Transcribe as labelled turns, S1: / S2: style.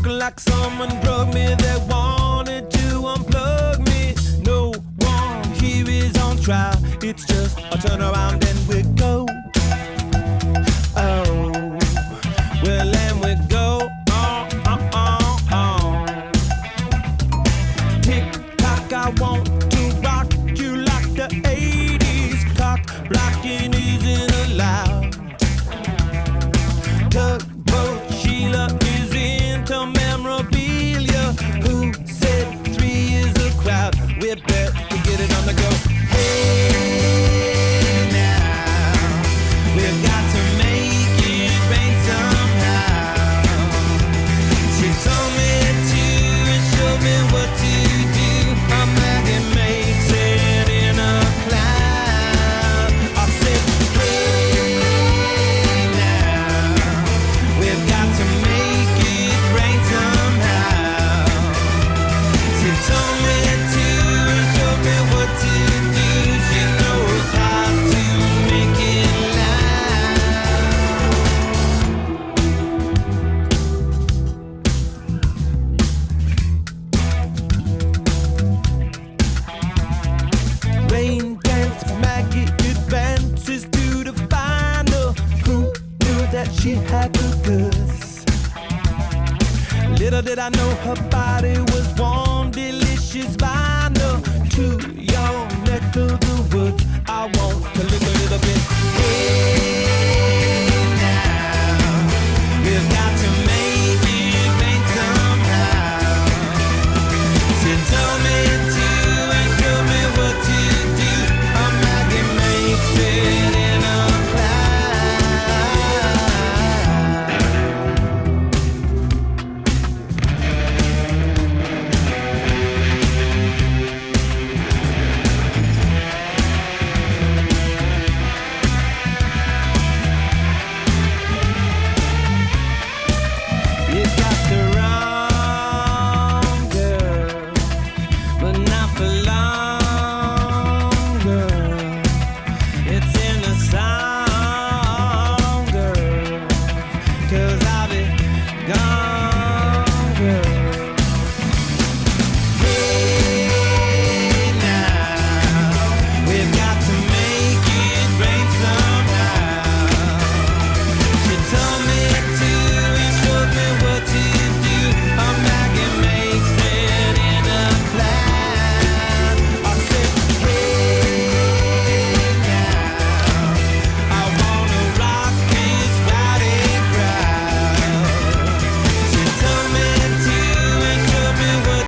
S1: looking like someone drugged me. They wanted to unplug me. No one here is on trial. It's just a turn around and we go. Oh, well, and we go. Tick tock, I want to rock you like the 80s. Cock blocking isn't allowed. Tugboat Sheila is into memorabilia. Who said 3 is a crowd? We bet we get it on the go. Hey now, we've got to make it rain somehow. She told me to and showed me what to do. A maggot makes it in a cloud. I said, hey now, we've got to make it rain somehow. She told me to and showed me what to do. She knows how to make it Rain dance, Maggie advances to the final. Who knew that she had the goods? Little did I know her body was